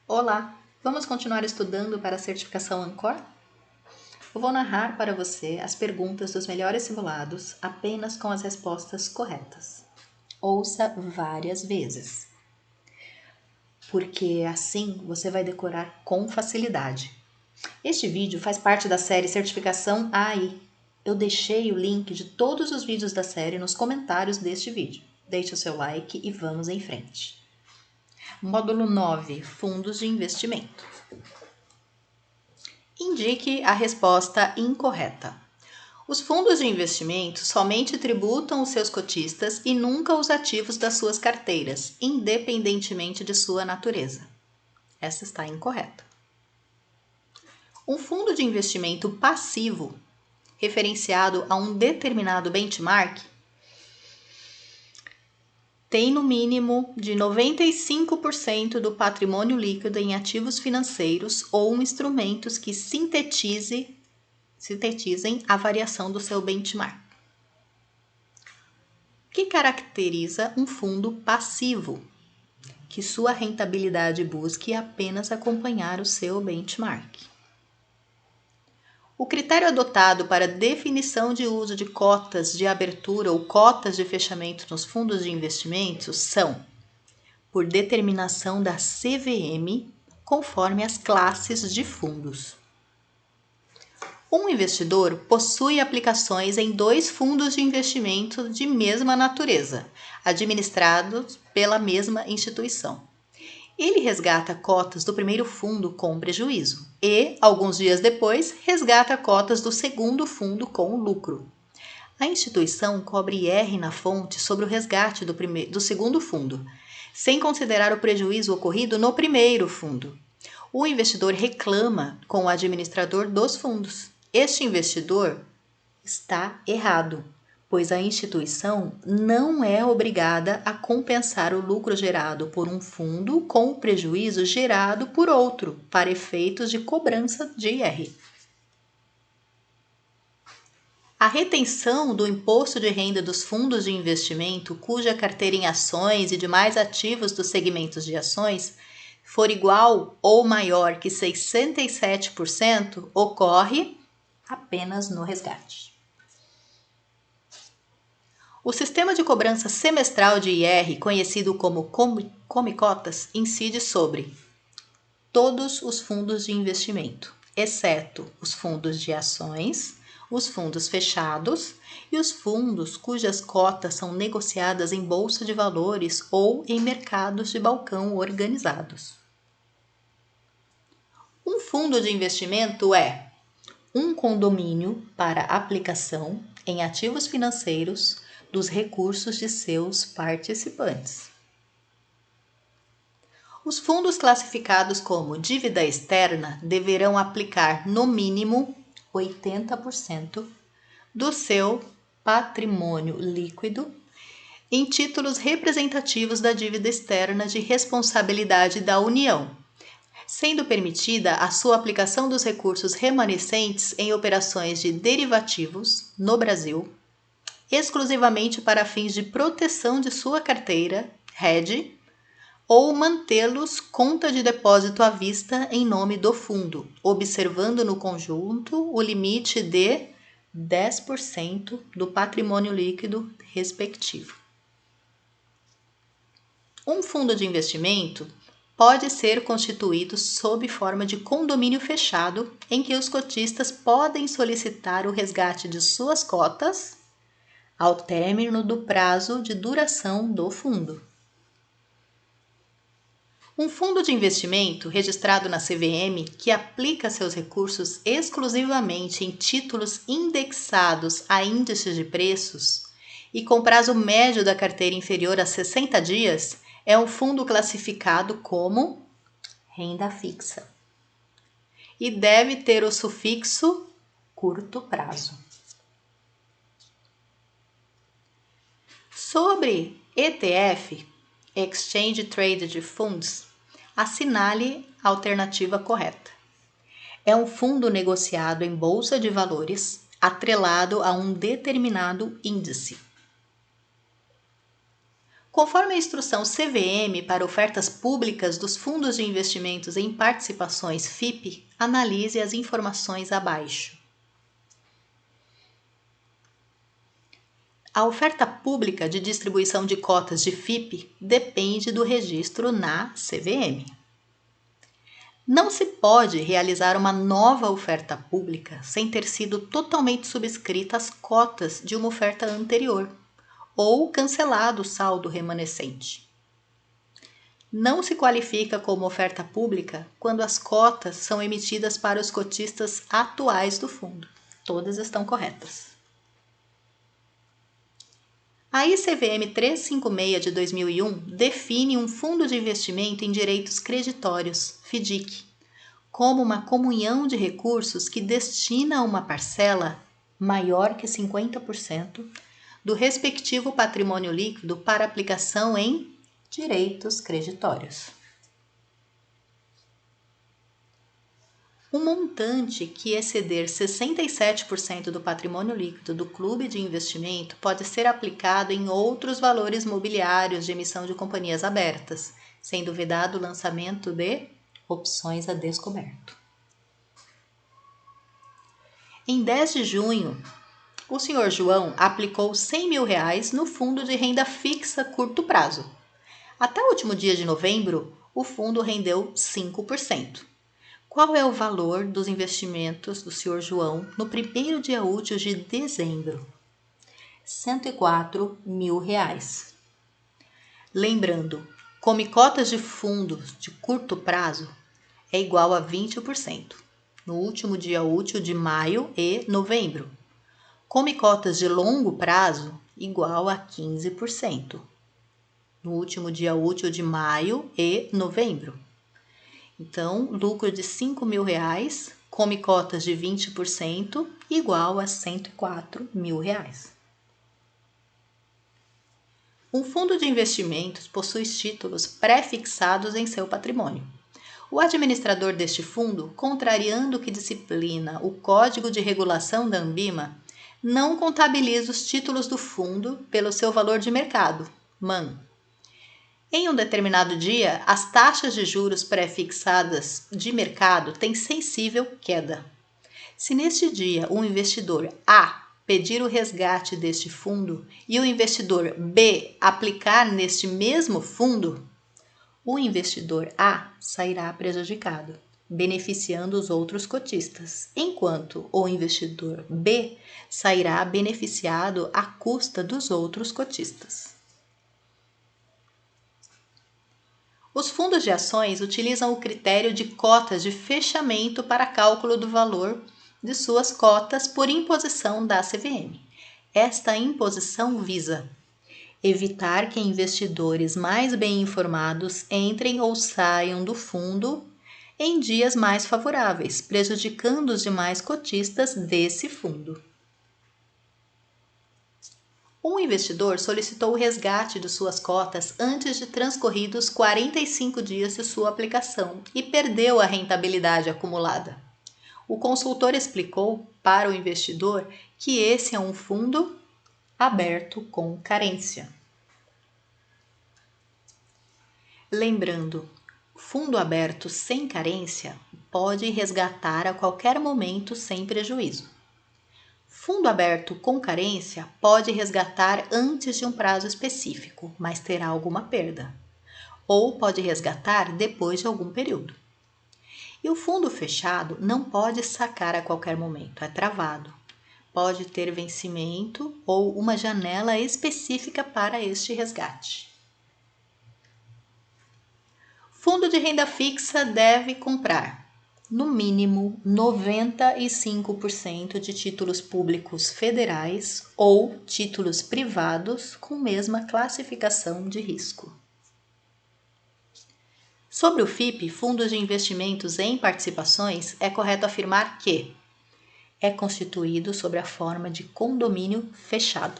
Olá, vamos continuar estudando para a certificação Ancor? Eu vou narrar para você as perguntas dos melhores simulados apenas com as respostas corretas. Ouça várias vezes, porque assim você vai decorar com facilidade. Este vídeo faz parte da série Certificação AI. Eu deixei o link de todos os vídeos da série nos comentários deste vídeo. Deixe o seu like e vamos em frente. Módulo 9. Fundos de investimento. Indique a resposta incorreta. Os fundos de investimento somente tributam os seus cotistas e nunca os ativos das suas carteiras, independentemente de sua natureza. Essa está incorreta. Um fundo de investimento passivo, referenciado a um determinado benchmark, tem no mínimo de 95% do patrimônio líquido em ativos financeiros ou instrumentos que sintetizem a variação do seu benchmark. O que caracteriza um fundo passivo? Que sua rentabilidade busque apenas acompanhar o seu benchmark. O critério adotado para definição de uso de cotas de abertura ou cotas de fechamento nos fundos de investimentos são, por determinação da CVM, conforme as classes de fundos. Um investidor possui aplicações em 2 fundos de investimento de mesma natureza, administrados pela mesma instituição. Ele resgata cotas do primeiro fundo com prejuízo e, alguns dias depois, resgata cotas do segundo fundo com lucro. A instituição cobre IR na fonte sobre o resgate do segundo fundo, sem considerar o prejuízo ocorrido no primeiro fundo. O investidor reclama com o administrador dos fundos. Este investidor está errado, pois a instituição não é obrigada a compensar o lucro gerado por um fundo com o prejuízo gerado por outro, para efeitos de cobrança de IR. A retenção do imposto de renda dos fundos de investimento cuja carteira em ações e demais ativos dos segmentos de ações for igual ou maior que 67%, ocorre apenas no resgate. O sistema de cobrança semestral de IR, conhecido como Come-Cotas, incide sobre todos os fundos de investimento, exceto os fundos de ações, os fundos fechados e os fundos cujas cotas são negociadas em bolsa de valores ou em mercados de balcão organizados. Um fundo de investimento é um condomínio para aplicação em ativos financeiros dos recursos de seus participantes. Os fundos classificados como dívida externa deverão aplicar no mínimo 80% do seu patrimônio líquido em títulos representativos da dívida externa de responsabilidade da União, sendo permitida a sua aplicação dos recursos remanescentes em operações de derivativos no Brasil, exclusivamente para fins de proteção de sua carteira, hedge, ou mantê-los conta de depósito à vista em nome do fundo, observando no conjunto o limite de 10% do patrimônio líquido respectivo. Um fundo de investimento pode ser constituído sob forma de condomínio fechado, em que os cotistas podem solicitar o resgate de suas cotas ao término do prazo de duração do fundo. Um fundo de investimento registrado na CVM que aplica seus recursos exclusivamente em títulos indexados a índices de preços e com prazo médio da carteira inferior a 60 dias é um fundo classificado como renda fixa e deve ter o sufixo curto prazo. Sobre ETF, Exchange Traded Funds, assinale a alternativa correta. É um fundo negociado em bolsa de valores, atrelado a um determinado índice. Conforme a instrução CVM para ofertas públicas dos fundos de investimentos em participações FIP, analise as informações abaixo. A oferta pública de distribuição de cotas de FIP depende do registro na CVM. Não se pode realizar uma nova oferta pública sem ter sido totalmente subscrita as cotas de uma oferta anterior ou cancelado o saldo remanescente. Não se qualifica como oferta pública quando as cotas são emitidas para os cotistas atuais do fundo. Todas estão corretas. A ICVM 356 de 2001 define um fundo de investimento em direitos creditórios, FDIC, como uma comunhão de recursos que destina uma parcela maior que 50% do respectivo patrimônio líquido para aplicação em direitos creditórios. Um montante que exceder 67% do patrimônio líquido do clube de investimento pode ser aplicado em outros valores mobiliários de emissão de companhias abertas, sendo vedado o lançamento de opções a descoberto. Em 10 de junho, o Sr. João aplicou R$100 mil no fundo de renda fixa curto prazo. Até o último dia de novembro, o fundo rendeu 5%. Qual é o valor dos investimentos do Sr. João no primeiro dia útil de dezembro? R$104 mil. Lembrando, come cotas de fundos de curto prazo é igual a 20%, no último dia útil de maio e novembro. Come cotas de longo prazo, igual a 15%, no último dia útil de maio e novembro. Então, lucro de R$5 mil, come cotas de 20%, igual a R$104 mil. Um fundo de investimentos possui títulos pré-fixados em seu patrimônio. O administrador deste fundo, contrariando o que disciplina o Código de Regulação da Anbima, não contabiliza os títulos do fundo pelo seu valor de mercado, MAN. Em um determinado dia, as taxas de juros pré-fixadas de mercado têm sensível queda. Se neste dia o investidor A pedir o resgate deste fundo e o investidor B aplicar neste mesmo fundo, o investidor A sairá prejudicado, beneficiando os outros cotistas, enquanto o investidor B sairá beneficiado à custa dos outros cotistas. Os fundos de ações utilizam o critério de cotas de fechamento para cálculo do valor de suas cotas por imposição da CVM. Esta imposição visa evitar que investidores mais bem informados entrem ou saiam do fundo em dias mais favoráveis, prejudicando os demais cotistas desse fundo. Um investidor solicitou o resgate de suas cotas antes de transcorridos 45 dias de sua aplicação e perdeu a rentabilidade acumulada. O consultor explicou para o investidor que esse é um fundo aberto com carência. Lembrando, fundo aberto sem carência pode resgatar a qualquer momento sem prejuízo. Fundo aberto com carência pode resgatar antes de um prazo específico, mas terá alguma perda. Ou pode resgatar depois de algum período. E o fundo fechado não pode sacar a qualquer momento, é travado. Pode ter vencimento ou uma janela específica para este resgate. Fundo de renda fixa deve comprar, no mínimo, 95% de títulos públicos federais ou títulos privados com mesma classificação de risco. Sobre o FIP, Fundos de Investimentos em Participações, é correto afirmar que é constituído sob a forma de condomínio fechado.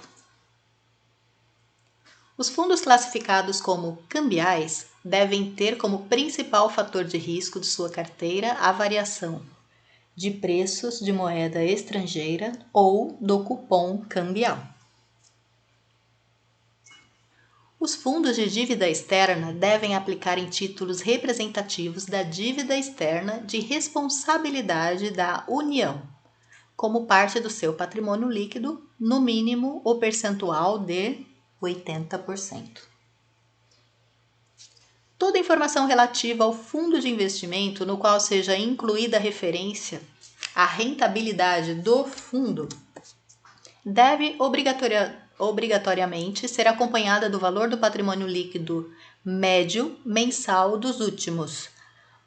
Os fundos classificados como cambiais devem ter como principal fator de risco de sua carteira a variação de preços de moeda estrangeira ou do cupom cambial. Os fundos de dívida externa devem aplicar em títulos representativos da dívida externa de responsabilidade da União, como parte do seu patrimônio líquido, no mínimo o percentual de 80%. Toda informação relativa ao fundo de investimento no qual seja incluída a referência à rentabilidade do fundo deve obrigatoriamente ser acompanhada do valor do patrimônio líquido médio mensal dos últimos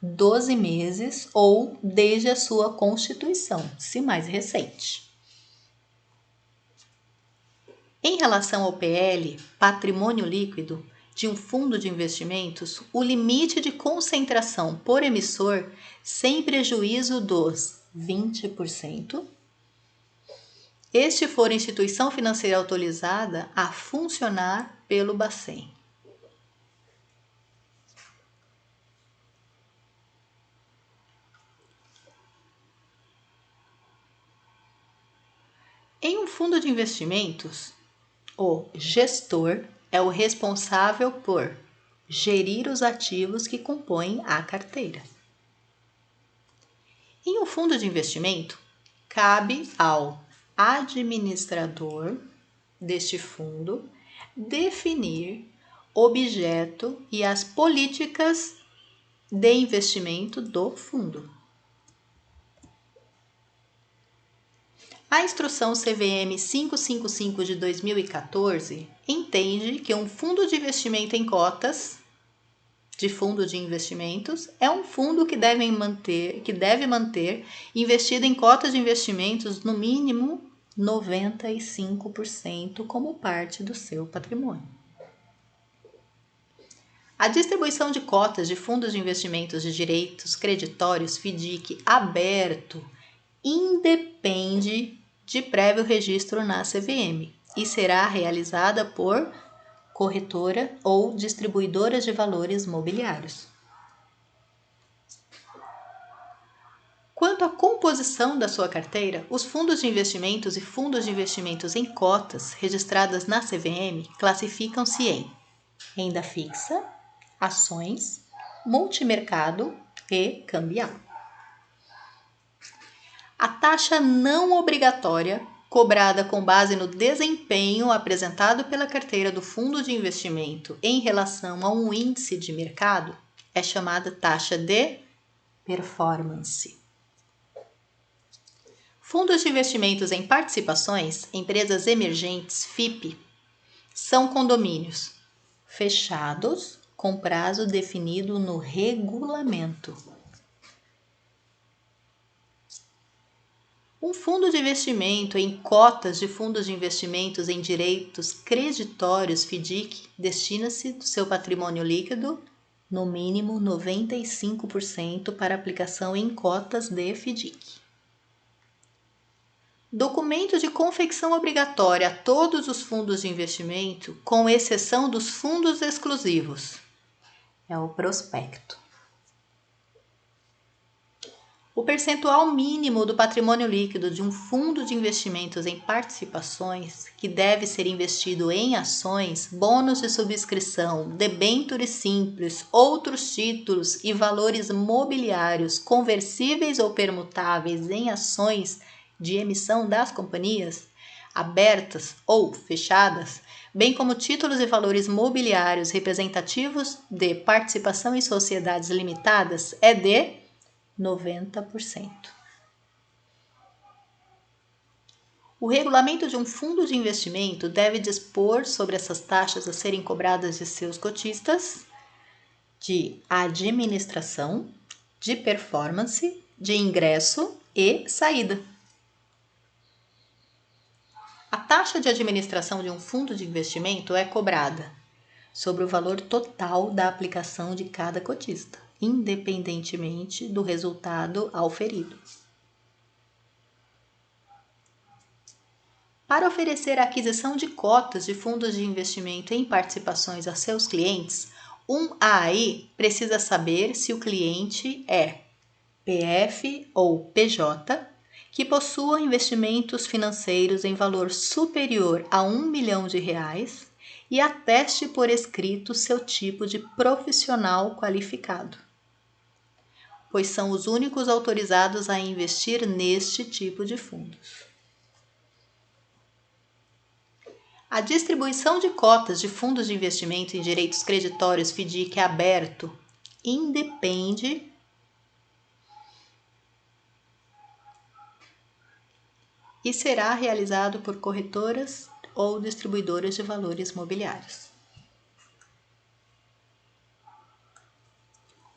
12 meses ou desde a sua constituição, se mais recente. Em relação ao PL, patrimônio líquido, de um fundo de investimentos, o limite de concentração por emissor, sem prejuízo dos 20%, este for instituição financeira autorizada a funcionar pelo Bacen. Em um fundo de investimentos, o gestor é o responsável por gerir os ativos que compõem a carteira. Em um fundo de investimento, cabe ao administrador deste fundo definir objeto e as políticas de investimento do fundo. A Instrução CVM 555 de 2014 entende que um fundo de investimento em cotas de fundo de investimentos é um fundo que deve manter investido em cotas de investimentos no mínimo 95% como parte do seu patrimônio. A distribuição de cotas de fundos de investimentos de direitos creditórios FDIC aberto independe de prévio registro na CVM e será realizada por corretora ou distribuidora de valores mobiliários. Quanto à composição da sua carteira, os fundos de investimentos e fundos de investimentos em cotas registradas na CVM classificam-se em renda fixa, ações, multimercado e cambial. A taxa não obrigatória, cobrada com base no desempenho apresentado pela carteira do fundo de investimento em relação a um índice de mercado, é chamada taxa de performance. Fundos de investimentos em participações, empresas emergentes, FIP, são condomínios fechados com prazo definido no regulamento. Um fundo de investimento em cotas de fundos de investimentos em direitos creditórios FDIC destina-se do seu patrimônio líquido no mínimo 95% para aplicação em cotas de FDIC. Documento de confecção obrigatória a todos os fundos de investimento, com exceção dos fundos exclusivos, é o prospecto. O percentual mínimo do patrimônio líquido de um fundo de investimentos em participações, que deve ser investido em ações, bônus de subscrição, debêntures simples, outros títulos e valores mobiliários conversíveis ou permutáveis em ações de emissão das companhias, abertas ou fechadas, bem como títulos e valores mobiliários representativos de participação em sociedades limitadas, é de 90%. O regulamento de um fundo de investimento deve dispor sobre essas taxas a serem cobradas de seus cotistas, de administração, de performance, de ingresso e saída. A taxa de administração de um fundo de investimento é cobrada sobre o valor total da aplicação de cada cotista, independentemente do resultado auferido. Para oferecer a aquisição de cotas de fundos de investimento em participações a seus clientes, um AI precisa saber se o cliente é PF ou PJ, que possua investimentos financeiros em valor superior a R$ 1 milhão e ateste por escrito seu tipo de profissional qualificado, pois são os únicos autorizados a investir neste tipo de fundos. A distribuição de cotas de fundos de investimento em direitos creditórios FDIC aberto independe e será realizado por corretoras ou distribuidoras de valores mobiliários.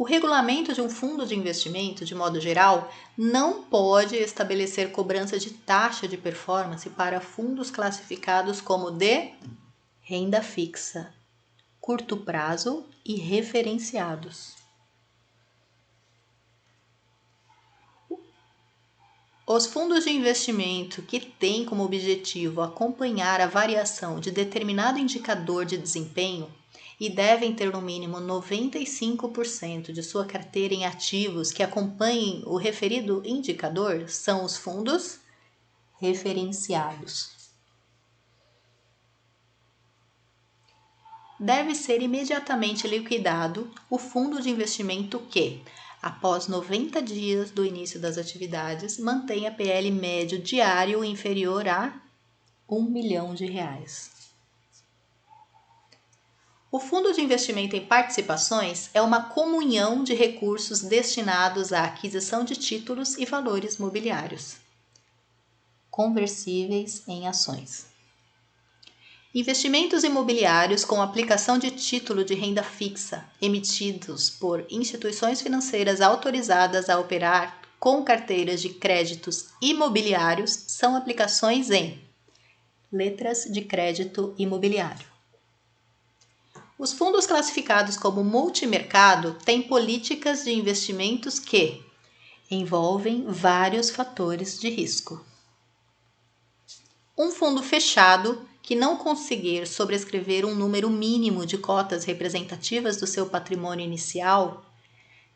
O regulamento de um fundo de investimento, de modo geral, não pode estabelecer cobrança de taxa de performance para fundos classificados como de renda fixa, curto prazo e referenciados. Os fundos de investimento que têm como objetivo acompanhar a variação de determinado indicador de desempenho e devem ter no mínimo 95% de sua carteira em ativos que acompanhem o referido indicador são os fundos referenciados. Deve ser imediatamente liquidado o fundo de investimento que, após 90 dias do início das atividades, mantenha PL médio diário inferior a R$1 milhão. O fundo de investimento em participações é uma comunhão de recursos destinados à aquisição de títulos e valores mobiliários, conversíveis em ações. Investimentos imobiliários com aplicação de título de renda fixa emitidos por instituições financeiras autorizadas a operar com carteiras de créditos imobiliários são aplicações em letras de crédito imobiliário. Os fundos classificados como multimercado têm políticas de investimentos que envolvem vários fatores de risco. Um fundo fechado que não conseguir sobrescrever um número mínimo de cotas representativas do seu patrimônio inicial,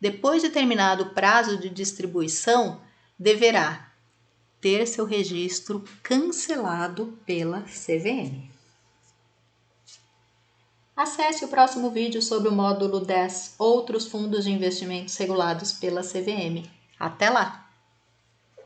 depois de terminado o prazo de distribuição, deverá ter seu registro cancelado pela CVM. Acesse o próximo vídeo sobre o módulo 10 Outros fundos de investimentos regulados pela CVM. Até lá!